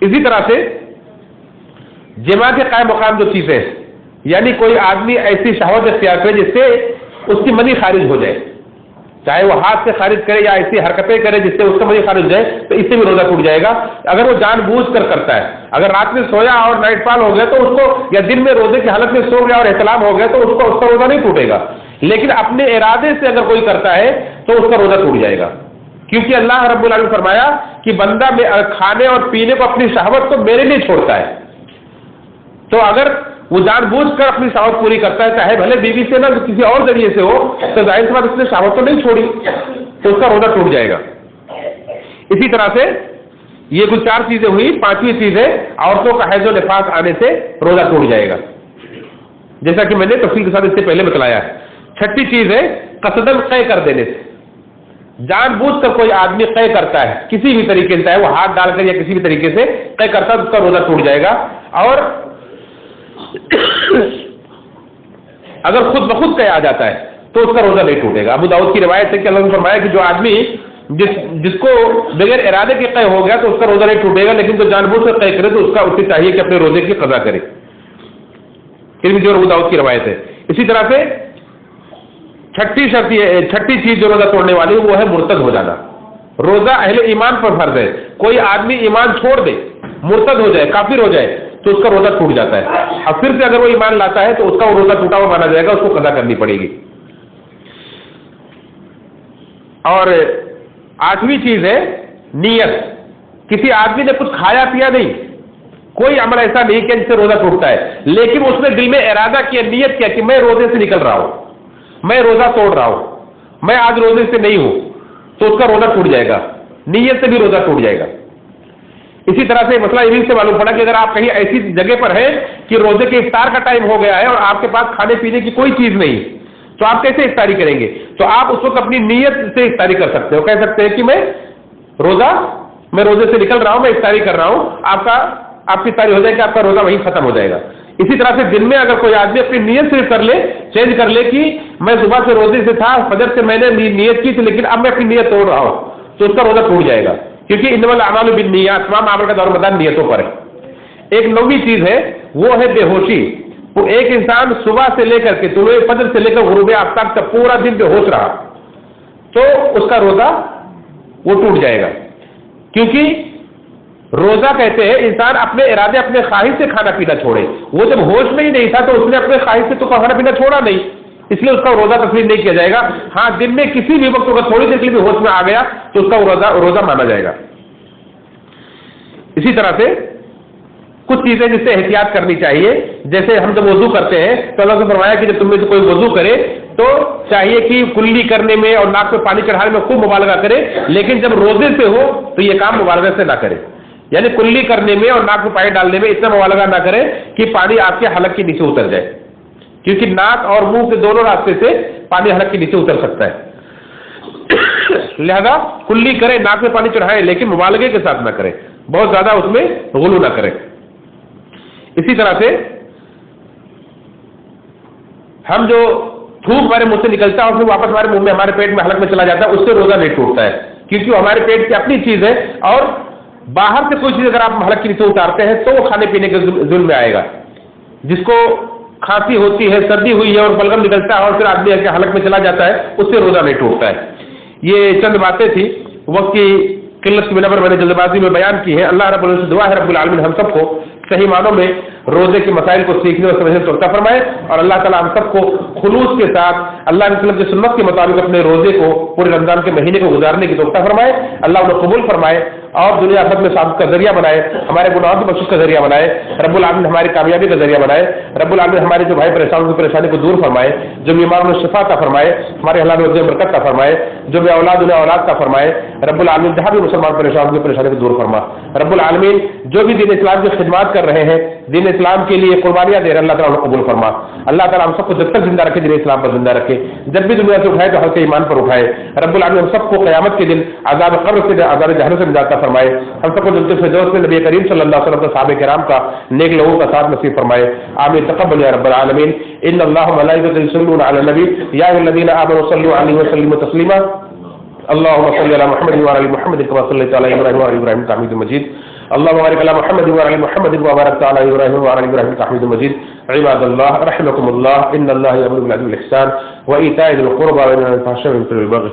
اسی طرح سے جماع کے قائم مقام جو چیزیں، یعنی کوئی آدمی ایسی شہوت اختیار کرے جس سے اس کی منی خارج ہو جائے، چاہے وہ ہاتھ سے خارج کرے یا ایسی حرکتیں کرے جس سے اس کا منی خارج ہو جائے، تو اس سے بھی روزہ ٹوٹ جائے گا. اگر وہ جان بوجھ کر کرتا ہے، اگر رات میں سویا اور نائٹ فال ہو گیا تو اس کو، یا دن میں روزے کی حالت میں سو گیا اور احتلام ہو گیا تو اس کا روزہ نہیں ٹوٹے گا. لیکن اپنے ارادے سے اگر کوئی کرتا ہے تو اس کا روزہ ٹوٹ جائے گا، کیونکہ اللہ رب العالمین نے فرمایا کہ بندہ کھانے اور پینے کو اپنی شہوت کو میرے لیے چھوڑتا ہے. تو اگر وہ جان بوجھ کر اپنی شہوت پوری کرتا ہے، چاہے بھلے بیوی سے نہ کسی اور ذریعے سے ہو، تو ظاہر سی بات اس نے شہوت تو نہیں چھوڑی، تو اس کا روزہ ٹوٹ جائے گا. اسی طرح سے یہ کچھ 4 چیزیں ہوئی. 5ویں چیز ہے عورتوں کا حیض و نفاس آنے سے روزہ ٹوٹ جائے گا، جیسا کہ میں نے تفصیل کے ساتھ اس سے پہلے بتلایا ہے. 6ٹھی چیز ہے قصداً قے کر دینے سے. جان بوجھ کر کوئی آدمی قے کرتا ہے کسی بھی طریقے سے، چاہے وہ ہاتھ ڈال کر یا کسی بھی طریقے سے قے کرتا ہے، اس کا روزہ ٹوٹ جائے گا. اور اگر خود بخود قے آ جاتا ہے تو اس کا روزہ نہیں ٹوٹے گا. ابو داؤد کی روایت ہے کہ اللہ نے فرمایا کہ جو آدمی جس کو بغیر ارادے کے قے ہو گیا تو اس کا روزہ نہیں ٹوٹے گا، لیکن جو جان بوجھ کر قے کرے تو اسے چاہیے کہ اپنے روزے کی قضا کرے. جو ابو داؤد کی روایت ہے. اسی طرح سے 6ٹھی چیز جو روزہ توڑنے والی وہ ہے مرتد ہو جانا. روزہ اہل ایمان پر فرض ہے. کوئی آدمی ایمان چھوڑ دے، مرتد ہو جائے، کافر ہو جائے تو اس کا روزہ ٹوٹ جاتا ہے. اور پھر سے اگر وہ ایمان لاتا ہے تو اس کا وہ روزہ ٹوٹا ہوا مانا جائے گا، اس کو قضا کرنی پڑے گی. اور 8ویں چیز ہے نیت. کسی آدمی نے کچھ کھایا پیا نہیں، کوئی عمل ایسا نہیں کہ جس سے روزہ ٹوٹتا ہے، لیکن اس نے دل میں ارادہ کیا، نیت کیا کہ میں روزے سے نکل رہا ہوں، میں روزہ توڑ رہا ہوں، میں آج روزے سے نہیں ہوں، تو اس کا روزہ ٹوٹ جائے گا. نیت سے بھی روزہ ٹوٹ جائے گا. اسی طرح سے مسئلہ یہ سے معلوم پڑا کہ اگر آپ کہیں ایسی جگہ پر ہیں کہ روزے کے افطار کا ٹائم ہو گیا ہے اور آپ کے پاس کھانے پینے کی کوئی چیز نہیں، تو آپ کیسے افطاری کریں گے؟ تو آپ اس وقت اپنی نیت سے افطاری کر سکتے ہو. کہہ سکتے ہیں کہ میں روزے سے نکل رہا ہوں، میں افطاری کر رہا ہوں. آپ کی افطاری ہو جائے گی، آپ کا روزہ وہیں ختم ہو جائے گا. اسی طرح سے دن میں اگر کوئی آدمی اپنی نیت صرف کر لے، چینج کر لے کہ میں صبح سے روزے سے تھا، فجر سے میں نے نیت کی تھی لیکن اب میں اپنی نیت توڑ رہا ہوں، تو اس کا روزہ ٹوٹ جائے گا. کیونکہ انما الاعمال بالنیات، تمام عمل کا دور مدار نیتوں پر ہے. ایک 9ویں چیز ہے وہ ہے بے ہوشی. وہ ایک انسان صبح سے لے کر کے طلوع فجر سے لے کر غروب آفتاب تک پورا دن بے ہوش رہا تو اس کا روزہ وہ ٹوٹ جائے گا. کیونکہ روزہ کہتے ہیں انسان اپنے ارادے اپنے خواہش سے کھانا پینا چھوڑے. وہ جب ہوش میں ہی نہیں تھا تو اس نے اپنے خواہش سے تو کھانا پینا چھوڑا نہیں، اس لیے اس کا روزہ تسلیم نہیں کیا جائے گا. ہاں دن میں کسی بھی وقت اگر تھوڑی دیر کے لیے بھی ہوش میں آ گیا تو اس کا روزہ مانا جائے گا. اسی طرح سے کچھ چیزیں جس سے احتیاط کرنی چاہیے، جیسے ہم جب وضو کرتے ہیں تو اللہ نے فرمایا کہ جب تم میں سے کوئی وضو کرے تو چاہیے کہ کلی کرنے میں اور ناک پہ پانی چڑھانے میں خوب مبالغہ کرے، لیکن جب روزے سے ہو تو یہ کام مبالغہ سے نہ کرے. یعنی کلی کرنے میں اور ناک پہ پانی ڈالنے میں اتنا مبالغہ نہ کرے کہ پانی آپ کے حلق کے نیچے اتر جائے، کیونکہ ناک اور منہ کے دونوں راستے سے پانی حلق کے نیچے اتر سکتا ہے. لہذا کلی کرے، ناک میں پانی چڑھائے، لیکن مبالغے کے ساتھ نہ کرے، بہت زیادہ اس میں غلو نہ کرے. اسی طرح سے ہم جو تھوک ہمارے منہ سے نکلتا ہے اور پھر واپس ہمارے منہ میں ہمارے پیٹ میں حلق میں چلا جاتا ہے، اس سے روزہ نہیں ٹوٹتا ہے، کیونکہ وہ ہمارے پیٹ کی اپنی چیز ہے. اور باہر سے کوئی چیز اگر آپ حلق کے نیچے اتارتے ہیں تو وہ کھانے پینے کے ظلم میں آئے گا. جس کو کھانسی ہوتی ہے، سردی ہوئی ہے اور بلغم نکلتا ہے اور پھر آدمی کے حلق میں چلا جاتا ہے، اس سے روزہ نہیں ٹوٹتا ہے۔ یہ چند باتیں تھیں، وقت کی قلت کی بنا پر میں نے جلد بازی میں بیان کی ہے۔ اللہ رب العالمین سے دعا ہے رب العالمین ہم سب کو صحیح معنوں میں روزے کے مسائل کو سیکھنے اور سمجھنے کو عطا فرمائے، اور اللہ تعالیٰ ہم سب کو خلوص کے ساتھ اللہ علیہ وسلم کی سنت کے مطابق اپنے روزے کو پورے رمضان کے مہینے کو گزارنے کی توفیق فرمائے، اللہ انہیں قبول فرمائے اور دنیا آخرت میں ثواب کا ذریعہ بنائے، ہمارے گناہوں کی بخشش کا ذریعہ بنائے، رب العالمین ہماری کامیابی کا ذریعہ بنائے، رب العالمین ہمارے جو بھائی پریشان کی پریشانی کو دور فرمائے، جو بیمار انہیں شفا عطا فرمائے، ہمارے حلال روزے میں برکت عطا فرمائے، جو بے اولاد انہیں اولاد عطا فرمائے، رب العالمین جہاں بھی مسلمان پریشان کی پریشانی کو دور فرما، رب العالمین جو بھی دین اسلام کی خدمات کر رہے ہیں، دین اسلام کے لیے قربانیاں دے رہے ہیں، اللہ تعالیٰ قبول فرما، اللہ تعالیٰ ہم سب کو جب تک زندہ رکھے دین اسلام پر زندہ رکھے، جب بھی دنیا سے اٹھائے تو حق ایمان پر اٹھائے، رب العالمین ہم سب کو قیامت کے دن عذاب قبر سے عذاب جہنم سے نجات عطا فرمائے، ہم سب کو جنت الفردوس میں نبی کریم صلی اللہ علیہ وسلم کے صحابہ کرام کا نیک لوگوں کا ساتھ نصیب فرمائے، آمین تقبل یا رب العالمین۔ ان اللہ وملائکته یصلون علی النبی یا ایھا الذین آمنوا صلوا علیہ وسلموا تسلیما، اللهم صل على محمد وعلى ال محمد كما صليت على ابراهيم وعلى ال ابراهيم انك حميد مجيد، اللهم بارك على محمد وعلى ال محمد وبارك على ابراهيم وعلى ال ابراهيم انك حميد مجيد۔ عباد الله رحمكم الله، ان الله يأمر بالعدل والاحسان وايتاء ذي القربى وينهى عن الفحشاء والمنكر والبغي